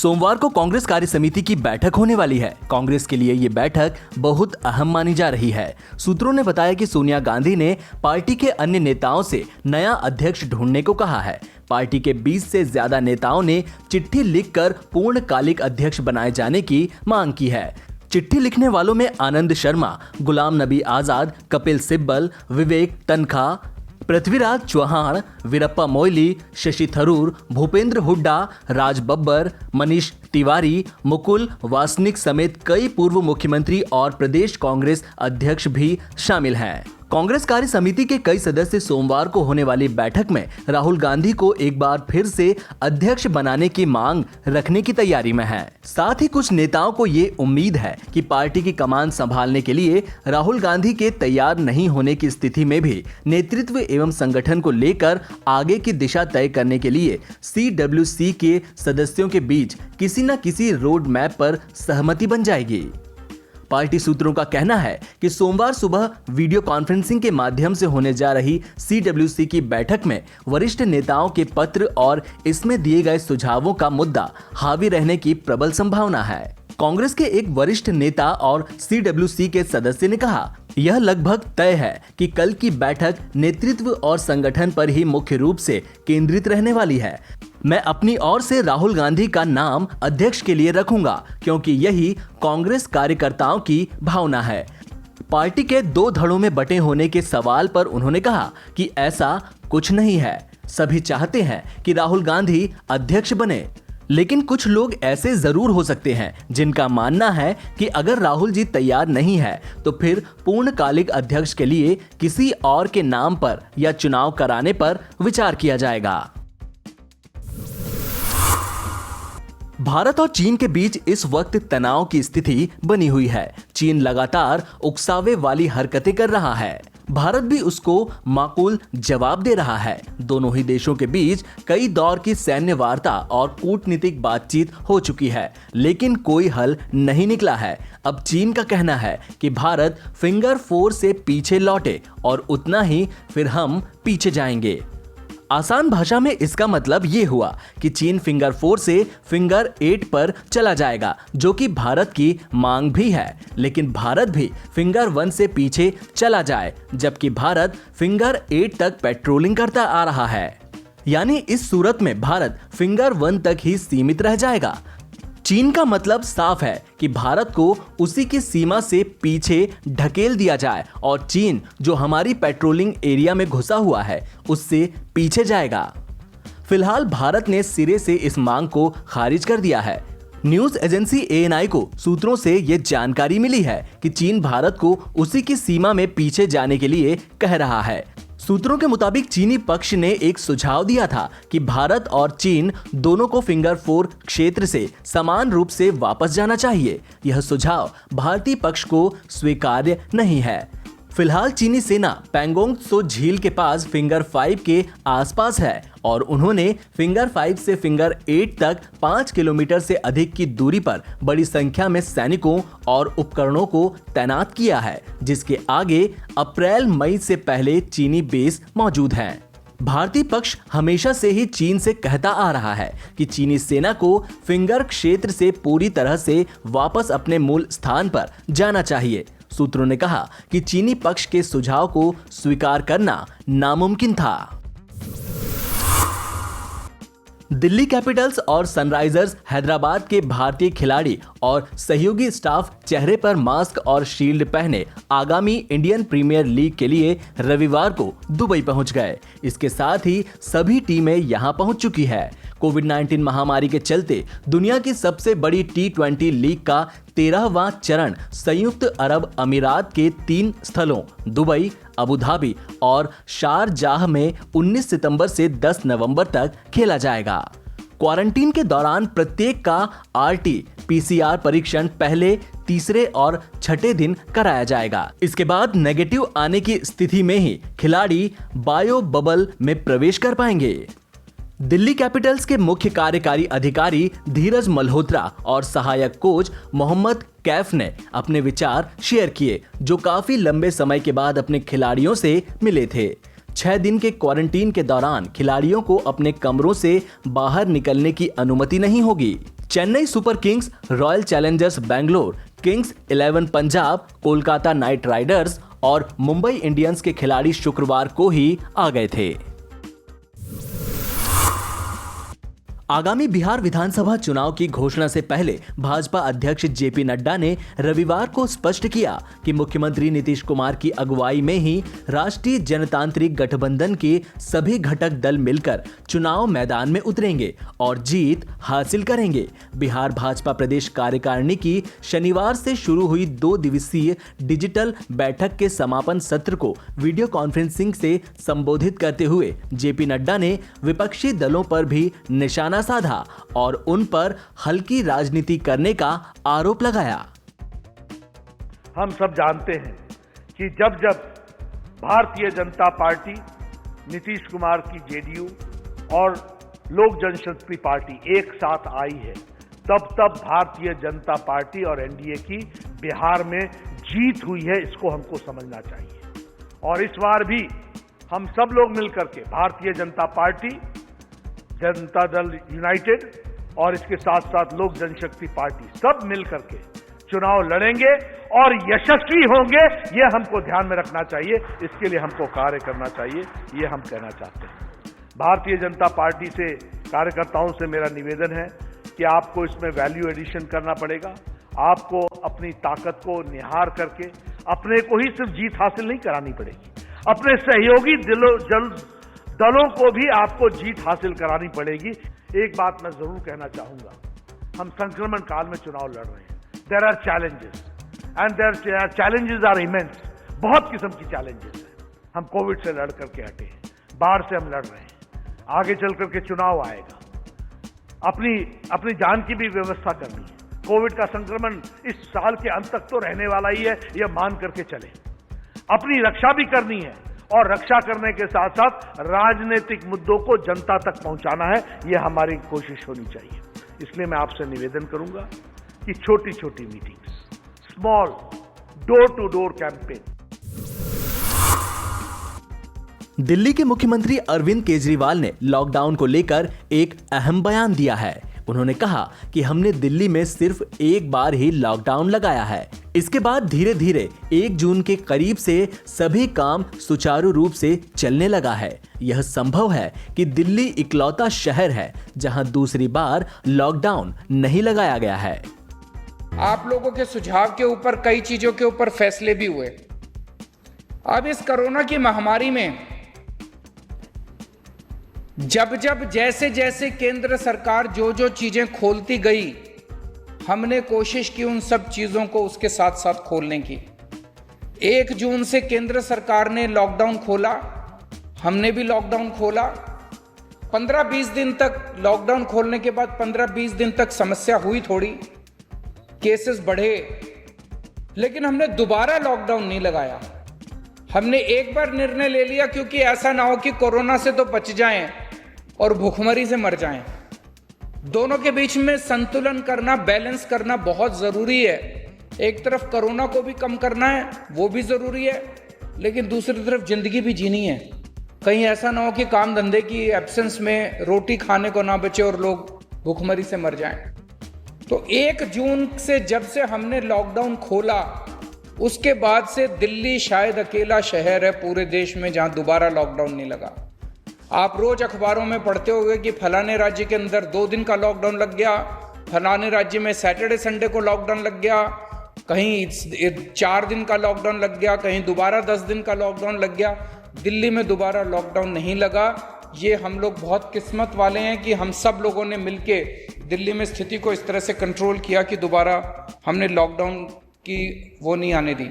सोमवार को कांग्रेस कार्य समिति की बैठक होने वाली है। कांग्रेस के लिए ये बैठक बहुत अहम मानी जा रही है। सूत्रों ने बताया कि सोनिया गांधी ने पार्टी के अन्य नेताओं से नया अध्यक्ष ढूंढने को कहा है। पार्टी के 20 से ज्यादा नेताओं ने चिट्ठी लिखकर पूर्णकालिक अध्यक्ष बनाए जाने की मांग की है। चिट्ठी लिखने वालों में आनंद शर्मा, गुलाम नबी आजाद, कपिल सिब्बल, विवेक तनखा, पृथ्वीराज चौहान, वीरप्पा मोइली, शशि थरूर, भूपेंद्र हुड्डा, राज बब्बर, मनीष तिवारी, मुकुल वासनिक समेत कई पूर्व मुख्यमंत्री और प्रदेश कांग्रेस अध्यक्ष भी शामिल हैं। कांग्रेस कार्य समिति के कई सदस्य सोमवार को होने वाली बैठक में राहुल गांधी को एक बार फिर से अध्यक्ष बनाने की मांग रखने की तैयारी में हैं। साथ ही कुछ नेताओं को ये उम्मीद है कि पार्टी की कमान संभालने के लिए राहुल गांधी के तैयार नहीं होने की स्थिति में भी नेतृत्व एवं संगठन को लेकर आगे की दिशा तय करने के लिए CWC के सदस्यों के बीच किसी न किसी रोड मैप पर सहमति बन जाएगी। पार्टी सूत्रों का कहना है कि सोमवार सुबह वीडियो कॉन्फ्रेंसिंग के माध्यम से होने जा रही CWC की बैठक में वरिष्ठ नेताओं के पत्र और इसमें दिए गए सुझावों का मुद्दा हावी रहने की प्रबल संभावना है। कांग्रेस के एक वरिष्ठ नेता और CWC के सदस्य ने कहा, यह लगभग तय है कि कल की बैठक नेतृत्व और संगठन पर ही मुख्य रूप से केंद्रित रहने वाली है। मैं अपनी ओर से राहुल गांधी का नाम अध्यक्ष के लिए रखूंगा क्योंकि यही कांग्रेस कार्यकर्ताओं की भावना है। पार्टी के 2 धड़ों में बटे होने के सवाल पर उन्होंने कहा कि ऐसा कुछ नहीं है। सभी चाहते हैं कि राहुल गांधी अध्यक्ष बने, लेकिन कुछ लोग ऐसे जरूर हो सकते हैं जिनका मानना है कि अगर राहुल जी तैयार नहीं है तो फिर पूर्णकालिक अध्यक्ष के लिए किसी और के नाम पर या चुनाव कराने पर विचार किया जाएगा। भारत और चीन के बीच इस वक्त तनाव की स्थिति बनी हुई है। चीन लगातार उकसावे वाली हरकतें कर रहा है। भारत भी उसको माकूल जवाब दे रहा है। दोनों ही देशों के बीच कई दौर की सैन्य वार्ता और कूटनीतिक बातचीत हो चुकी है, लेकिन कोई हल नहीं निकला है। अब चीन का कहना है कि भारत फिंगर 4 से पीछे लौटे और उतना ही फिर हम पीछे जाएंगे। आसान भाषा में इसका मतलब ये हुआ कि चीन फिंगर 4 से फिंगर 8 पर चला जाएगा, जो कि भारत की मांग भी है, लेकिन भारत भी फिंगर 1 से पीछे चला जाए, जबकि भारत फिंगर 8 तक पेट्रोलिंग करता आ रहा है। यानी इस सूरत में भारत फिंगर 1 तक ही सीमित रह जाएगा। चीन का मतलब साफ है कि भारत को उसी की सीमा से पीछे ढकेल दिया जाए और चीन जो हमारी पेट्रोलिंग एरिया में घुसा हुआ है उससे पीछे जाएगा। फिलहाल भारत ने सिरे से इस मांग को खारिज कर दिया है। न्यूज एजेंसी ANI को सूत्रों से ये जानकारी मिली है कि चीन भारत को उसी की सीमा में पीछे जाने के लिए कह रहा है। सूत्रों के मुताबिक चीनी पक्ष ने एक सुझाव दिया था कि भारत और चीन दोनों को फिंगर 4 क्षेत्र से समान रूप से वापस जाना चाहिए। यह सुझाव भारतीय पक्ष को स्वीकार्य नहीं है। फिलहाल चीनी सेना पैंगोंग त्सो झील के पास फिंगर 5 के आसपास है और उन्होंने फिंगर 5 से फिंगर 8 तक 5 किलोमीटर से अधिक की दूरी पर बड़ी संख्या में सैनिकों और उपकरणों को तैनात किया है, जिसके आगे अप्रैल-मई से पहले चीनी बेस मौजूद हैं। भारतीय पक्ष हमेशा से ही चीन से कहता आ रहा है कि चीनी सेना को फिंगर क्षेत्र से पूरी तरह से वापस अपने मूल स्थान पर जाना चाहिए। सूत्रों ने कहा कि चीनी पक्ष के सुझाव को स्वीकार करना नामुमकिन था। दिल्ली कैपिटल्स और सनराइजर्स हैदराबाद के भारतीय खिलाड़ी और सहयोगी स्टाफ चेहरे पर मास्क और शील्ड पहने आगामी इंडियन प्रीमियर लीग के लिए रविवार को दुबई पहुंच गए। इसके साथ ही सभी टीमें यहां पहुंच चुकी है। कोविड-19 महामारी के चलते दुनिया की सबसे बड़ी T20 लीग का 13वां चरण संयुक्त अरब अमीरात के 3 स्थलों दुबई, अबू धाबी और शारजाह में 19 सितंबर से 10 नवंबर तक खेला जाएगा। क्वारंटीन के दौरान प्रत्येक का RT-PCR परीक्षण पहले, तीसरे और छठे दिन कराया जाएगा। इसके बाद नेगेटिव आने की स्थिति में ही खिलाड़ी बायो बबल में प्रवेश कर पाएंगे। दिल्ली कैपिटल्स के मुख्य कार्यकारी अधिकारी धीरज मल्होत्रा और सहायक कोच मोहम्मद कैफ ने अपने विचार शेयर किए, जो काफी लंबे समय के बाद अपने खिलाड़ियों से मिले थे। 6 दिन के क्वारंटीन के दौरान खिलाड़ियों को अपने कमरों से बाहर निकलने की अनुमति नहीं होगी। Chennai super Kings, royal Challengers Bangalore, Kings 11 Punjab, Kolkata night Riders और मुंबई इंडियंस के खिलाड़ी शुक्रवार को ही आ गए थे। आगामी बिहार विधानसभा चुनाव की घोषणा से पहले भाजपा अध्यक्ष जेपी नड्डा ने रविवार को स्पष्ट किया कि मुख्यमंत्री नीतीश कुमार की अगुवाई में ही राष्ट्रीय जनतांत्रिक गठबंधन के सभी घटक दल मिलकर चुनाव मैदान में उतरेंगे और जीत हासिल करेंगे। बिहार भाजपा प्रदेश कार्यकारिणी की शनिवार से शुरू हुई 2 दिवसीय डिजिटल बैठक के समापन सत्र को वीडियो कॉन्फ्रेंसिंग से संबोधित करते हुए जेपी नड्डा ने विपक्षी दलों पर भी निशाना साधा और उन पर हल्की राजनीति करने का आरोप लगाया। हम सब जानते हैं कि जब जब भारतीय जनता पार्टी, नीतीश कुमार की जेडीयू और लोक जनशक्ति पार्टी एक साथ आई है, तब तब भारतीय जनता पार्टी और एनडीए की बिहार में जीत हुई है। इसको हमको समझना चाहिए। और इस बार भी हम सब लोग मिलकर के भारतीय जनता पार्टी, जनता दल यूनाइटेड और इसके साथ साथ लोक जनशक्ति पार्टी सब मिलकर के चुनाव लड़ेंगे और यशस्वी होंगे। ये हमको ध्यान में रखना चाहिए। इसके लिए हमको कार्य करना चाहिए, ये हम कहना चाहते हैं। भारतीय जनता पार्टी से, कार्यकर्ताओं से मेरा निवेदन है कि आपको इसमें वैल्यू एडिशन करना पड़ेगा। आपको अपनी ताकत को निहार करके अपने को ही सिर्फ जीत हासिल नहीं करानी पड़ेगी, अपने सहयोगी दलों को भी आपको जीत हासिल करानी पड़ेगी। एक बात मैं जरूर कहना चाहूंगा, हम संक्रमण काल में चुनाव लड़ रहे हैं। There are challenges and there challenges are immense. बहुत किस्म की चैलेंजेस हैं। हम कोविड से लड़ करके हटे हैं, बाढ़ से हम लड़ रहे हैं, आगे चल करके चुनाव आएगा, अपनी जान की भी व्यवस्था करनी है। कोविड का संक्रमण इस साल के अंत तक तो रहने वाला ही है, यह मान करके चले। अपनी रक्षा भी करनी है और रक्षा करने के साथ साथ राजनीतिक मुद्दों को जनता तक पहुंचाना है, यह हमारी कोशिश होनी चाहिए। इसलिए मैं आपसे निवेदन करूंगा कि छोटी छोटी meetings, small door to door campaign. Delhi के मुख्यमंत्री अरविंद केजरीवाल ने लॉकडाउन को लेकर एक अहम बयान दिया है। उन्होंने कहा कि हमने दिल्ली में सिर्फ एक बार ही लॉकडाउन लगाया है। इसके बाद धीरे धीरे 1 जून के करीब से सभी काम सुचारू रूप से चलने लगा है। यह संभव है कि दिल्ली इकलौता शहर है जहां दूसरी बार लॉकडाउन नहीं लगाया गया है। आप लोगों के सुझाव के ऊपर कई चीजों के ऊपर फैसले भी हुए। अब इस कोरोना की महामारी में जब जैसे जैसे केंद्र सरकार जो चीजें खोलती गई, हमने कोशिश की उन सब चीजों को उसके साथ साथ खोलने की। 1 जून से केंद्र सरकार ने लॉकडाउन खोला, हमने भी लॉकडाउन खोला। 15-20 दिन तक लॉकडाउन खोलने के बाद 15-20 दिन तक समस्या हुई, थोड़ी केसेस बढ़े, लेकिन हमने दोबारा लॉकडाउन नहीं लगाया। हमने एक बार निर्णय ले लिया क्योंकि ऐसा ना हो कि कोरोना से तो बच जाएं और भूखमरी से मर जाएं। दोनों के बीच में संतुलन करना, बैलेंस करना बहुत जरूरी है। एक तरफ कोरोना को भी कम करना है, वो भी जरूरी है, लेकिन दूसरी तरफ जिंदगी भी जीनी है। कहीं ऐसा ना हो कि काम धंधे की एब्सेंस में रोटी खाने को ना बचे और लोग भूखमरी से मर जाएं। तो 1 जून से जब से हमने लॉकडाउन खोला, उसके बाद से दिल्ली शायद अकेला शहर है पूरे देश में जहां दोबारा लॉकडाउन नहीं लगा। आप रोज अखबारों में पढ़ते होंगे कि फलाने राज्य के अंदर 2 दिन का लॉकडाउन लग गया, फलाने राज्य में सैटरडे संडे को लॉकडाउन लग गया, कहीं 4 दिन का लॉकडाउन लग गया, कहीं दोबारा 10 दिन का लॉकडाउन लग गया। दिल्ली में दोबारा लॉकडाउन नहीं लगा। ये हम लोग बहुत किस्मत वाले हैं कि हम सब लोगों ने मिलके दिल्ली में स्थिति को इस तरह से कंट्रोल किया कि दोबारा हमने लॉकडाउन की वो नहीं आने दी।